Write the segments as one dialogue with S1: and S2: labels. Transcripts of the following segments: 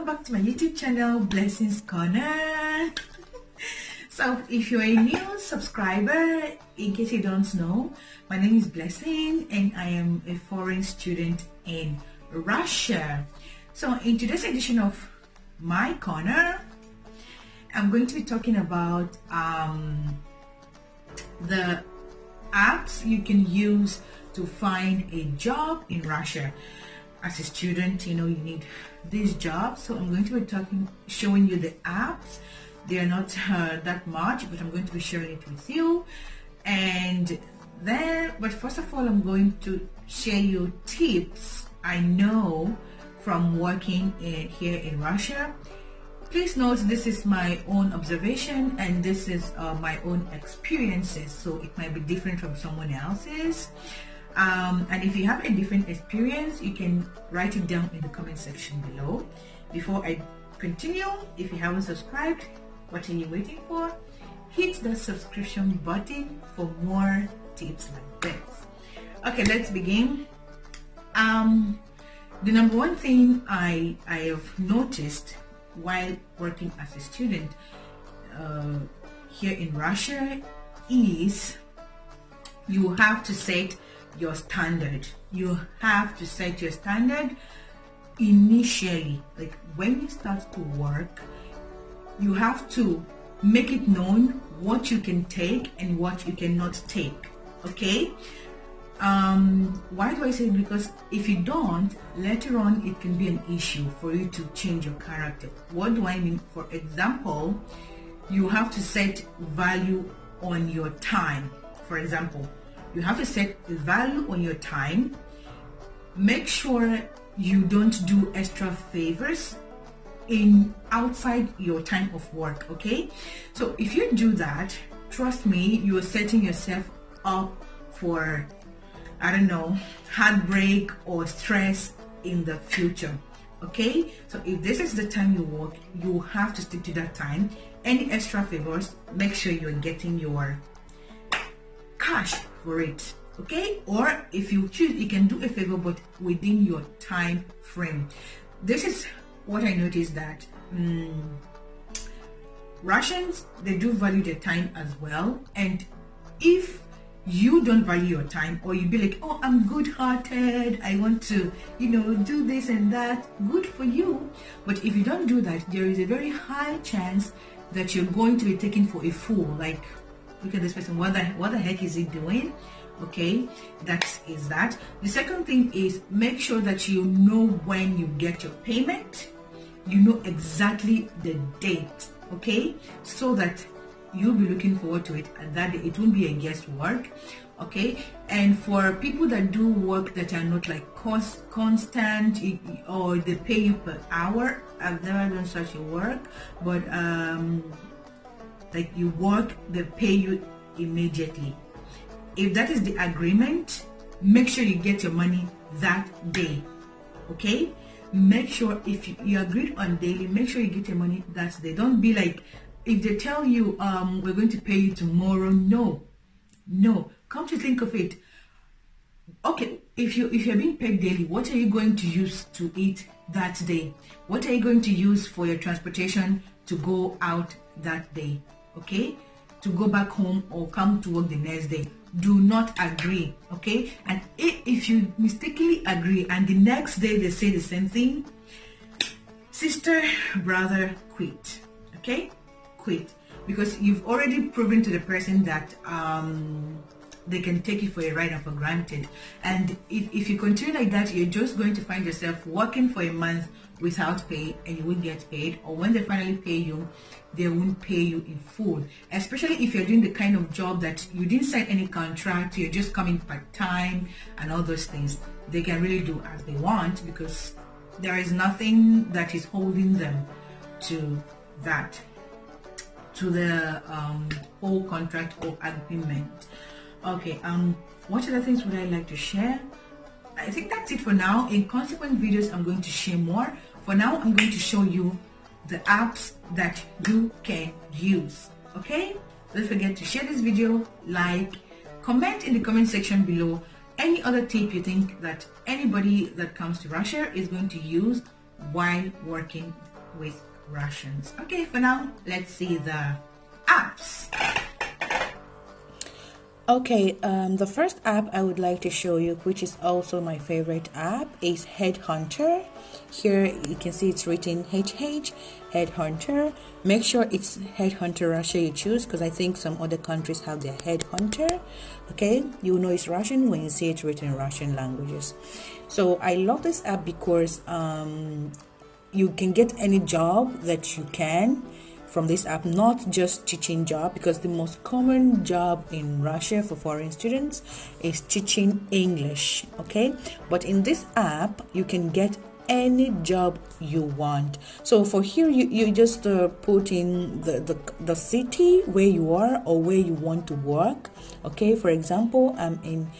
S1: back to my YouTube channel, Blessings Corner. So if you're a new subscriber, in case you don't know, my name is Blessing and I am a foreign student in Russia. So in today's edition of my corner, I'm going to be talking about the apps you can use to find a job in Russia. As a student, you need these jobs, so I'm going to be showing you the apps. They are not that much, but I'm going to be sharing it with you. But first of all, I'm going to share you tips I know from working here in Russia. Please note this is my own observation and this is my own experiences, so it might be different from someone else's. And if you have a different experience, you can write it down in the comment section below. Before I continue, if you haven't subscribed, what are you waiting for? Hit the subscription button for more tips like this. Okay, let's begin. The number one thing I have noticed while working as a student here in Russia is you have to set your standard. You have to set your standard initially. Like when you start to work, you have to make it known what you can take and what you cannot take. Okay? Why do I say it? Because if you don't, later on it can be an issue for you to change your character. What do I mean? For example, you have to set value on your time. For example, you have to set a value on your time. Make sure you don't do extra favors outside your time of work. Okay, so if you do that, trust me, you are setting yourself up for, I don't know, heartbreak or stress in the future. Okay, so if this is the time you work, you have to stick to that time. Any extra favors, make sure you're getting your cash for it. Okay, or if you choose, you can do a favor but within your time frame. This is what I noticed, that Russians, they do value their time as well. And if you don't value your time, or you be like, oh, I'm good-hearted, I want to do this and that, good for you. But if you don't do that, there is a very high chance that you're going to be taken for a fool. Like, look at this person, what the heck is he doing? Okay, that is that. The second thing is, make sure that you know when you get your payment. You know exactly the date, okay, so that you'll be looking forward to it, and that it won't be a guesswork. Okay, and for people that do work that are not like constant, or they pay you per hour, I've never done such a work, but like you work, they pay you immediately. If that is the agreement, make sure you get your money that day. Okay, make sure if you agreed on daily, make sure you get your money that day. Don't be like, if they tell you we're going to pay you tomorrow, no. Come to think of it, okay, if you're being paid daily, what are you going to use to eat that day? What are you going to use for your transportation to go out that day? Okay, to go back home or come to work the next day. Do not agree. Okay, and if you mistakenly agree and the next day they say the same thing, sister, brother, quit. Okay, quit, because you've already proven to the person that they can take you for a ride and for granted. And if you continue like that, you're just going to find yourself working for a month without pay, and you won't get paid, or when they finally pay you, they won't pay you in full. Especially if you're doing the kind of job that you didn't sign any contract, you're just coming part-time and all those things. They can really do as they want, because there is nothing that is holding them to that, to the whole contract or agreement. Okay, what other things would I like to share? I think that's it for now. In consequent videos, I'm going to share more. For now, I'm going to show you the apps that you can use. Okay, don't forget to share this video, like, comment in the comment section below any other tip you think that anybody that comes to Russia is going to use while working with Russians. Okay, for now, let's see the apps.
S2: Okay, the first app I would like to show you, which is also my favorite app, is Headhunter. Here you can see it's written HH, Headhunter. Make sure it's Headhunter Russia you choose, because I think some other countries have their Headhunter. Okay, you know it's Russian when you see it written in Russian languages. So I love this app because you can get any job that you can from this app, not just teaching job, because the most common job in Russia for foreign students is teaching English. Okay, but in this app you can get any job you want. So for here you just put in the city where you are or where you want to work. Okay, for example, I'm in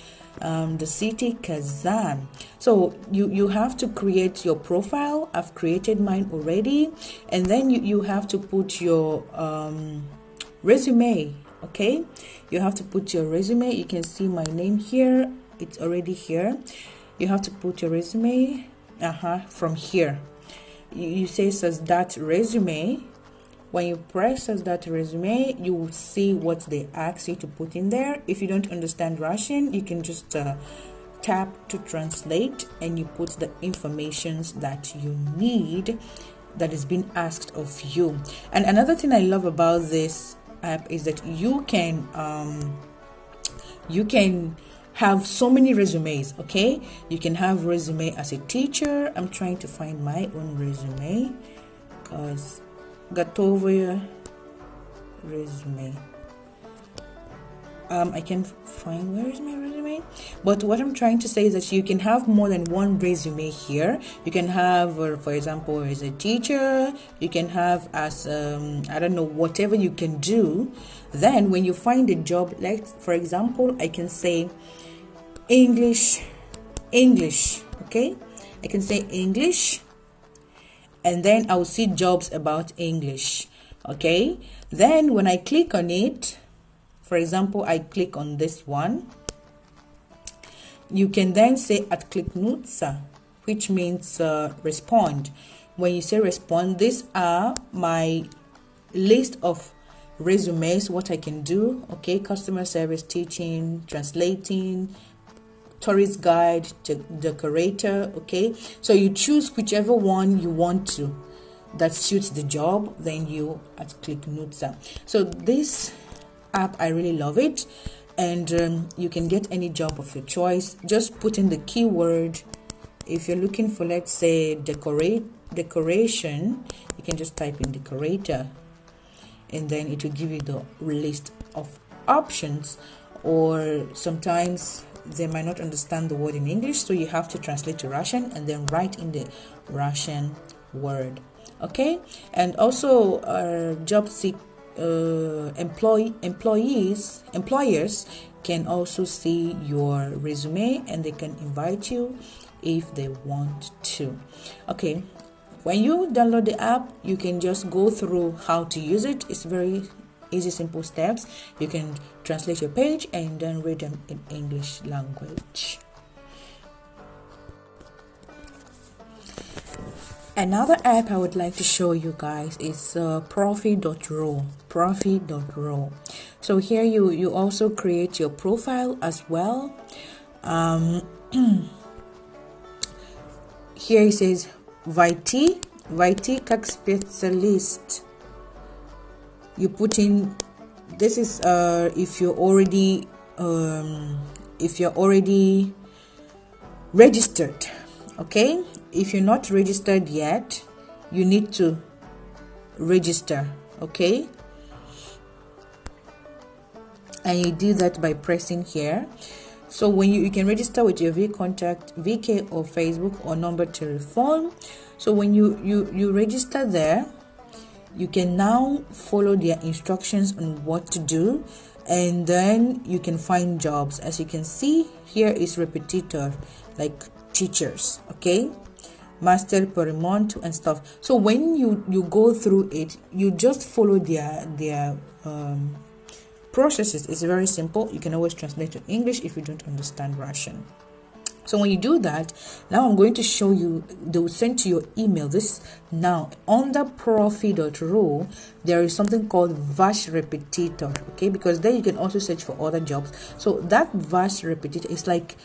S2: the city Kazan. So you have to create your profile. I've created mine already, and then you have to put your resume. Okay, you have to put your resume. You can see my name here, it's already here. You have to put your resume from here. You say says that resume. When you press that resume, you will see what they ask you to put in there. If you don't understand Russian, you can just tap to translate, and you put the informations that you need that is being asked of you. And another thing I love about this app is that you can have so many resumes. Okay, you can have resume as a teacher. I'm trying to find my own resume because Готовые resume. I can find, where is my resume? But what I'm trying to say is that you can have more than one resume here. You can have, for example, as a teacher. You can have as I don't know, whatever you can do. Then when you find a job, like for example, I can say English. Okay, I can say English, and then I'll see jobs about English. Okay, then when I click on it, for example, I click on this one, you can then say "Откликнуться," which means respond. When you say respond, these are my list of resumes, what I can do. Okay, customer service, teaching, translating, tourist guide, decorator. Okay, so you choose whichever one you want to that suits the job, then you Откликнуться. So this app, I really love it, and you can get any job of your choice. Just put in the keyword. If you're looking for, let's say, decoration, you can just type in decorator, and then it will give you the list of options. Or sometimes they might not understand the word in English, so you have to translate to Russian and then write in the Russian word. Okay, and also employers can also see your resume, and they can invite you if they want to. Okay, when you download the app, you can just go through how to use it. It's very easy, simple steps. You can translate your page and then read them in English language. Another app I would like to show you guys is Profi.ro. Profi.ro. So here you also create your profile as well. Here it says Войти как специалист. You put in, this is if you're already registered. Okay, if you're not registered yet, you need to register. Okay, and you do that by pressing here. So when you can register with your VK or Facebook or number telephone. So when you register there, you can now follow their instructions on what to do, and then you can find jobs. As you can see, here is repetitor, like teachers. Okay, master per month and stuff. So when you go through it, you just follow their processes. It's very simple. You can always translate to English if you don't understand Russian. So when you do that, now I'm going to show you, they will send to your email this. Now under profi.ro, there is something called Vash Repetitor, okay, because there you can also search for other jobs. So that Vash Repetitor is like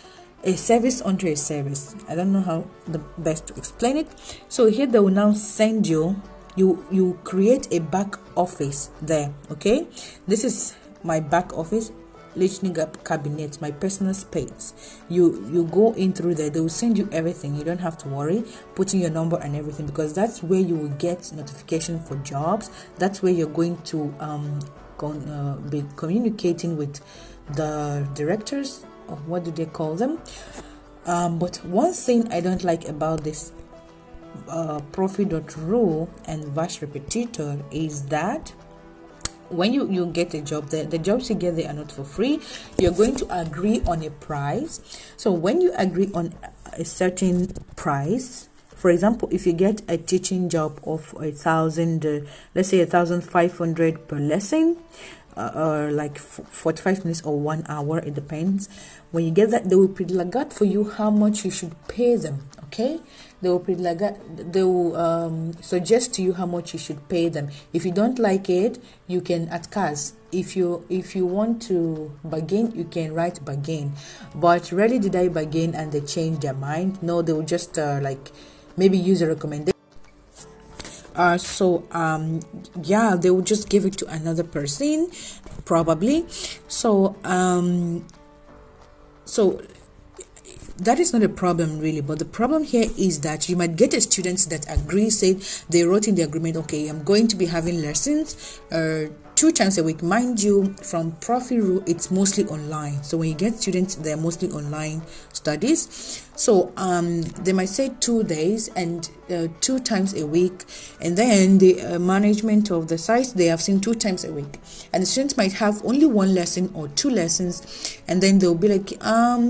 S2: a service under a service. I don't know how the best to explain it. So here they will now send you create a back office there, okay. This is my back office, listening up cabinet, my personal space. You go in through there, they will send you everything. You don't have to worry putting your number and everything, because that's where you will get notification for jobs. That's where you're going to be communicating with the directors, or what do they call them. But one thing I don't like about this profi.ro and Vash Repetitor is that when you get a job there, the jobs you get there are not for free. You're going to agree on a price. So when you agree on a certain price, for example, if you get a teaching job of 1,000, let's say 1,500 per lesson, or like 45 minutes or 1 hour, it depends. When you get that, they will pre-lagat for you how much you should pay them, okay. They will suggest to you how much you should pay them. If you don't like it, you can atkas. If you want to bargain, you can write bargain. But rarely did I bargain and they change their mind. No, they will just like maybe use a recommendation. Yeah, they will just give it to another person probably. So that is not a problem really, but the problem here is that you might get a student that agree, say they wrote in the agreement, okay, I'm going to be having lessons 2 times a week. Mind you, from Profi.ro, it's mostly online. So when you get students, they're mostly online studies. So they might say 2 days and 2 times a week, and then the management of the site, they have seen 2 times a week, and the students might have only 1 lesson or 2 lessons, and then they'll be like,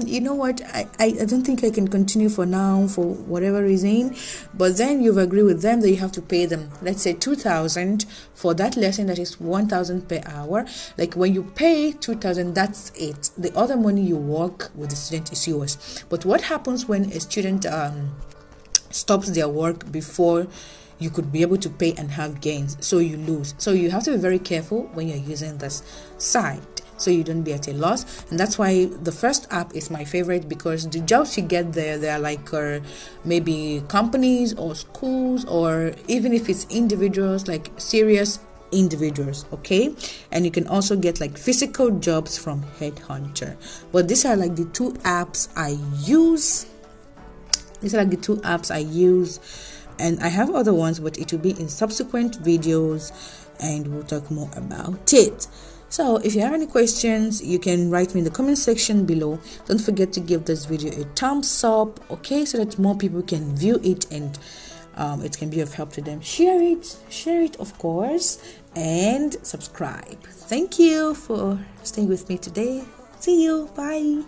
S2: you know what, I don't think I can continue for now for whatever reason. But then you've agreed with them that you have to pay them, let's say 2,000 for that lesson, that is 1,000 per hour. Like when you pay 2,000, that's it. The other money you work with the student is yours. But what happens when a student stops their work before you could be able to pay and have gains? So you lose. So you have to be very careful when you're using this site, so you don't be at a loss. And that's why the first app is my favorite, because the jobs you get there, they're like maybe companies or schools, or even if it's individuals, like serious individuals, okay. And you can also get like physical jobs from Headhunter. But these are like the 2 apps I use. And I have other ones, but it will be in subsequent videos and we'll talk more about it. So if you have any questions, you can write me in the comment section below. Don't forget to give this video a thumbs up, okay, so that more people can view it and it can be of help to them. Share it of course, and subscribe. Thank you for staying with me today. See you. Bye.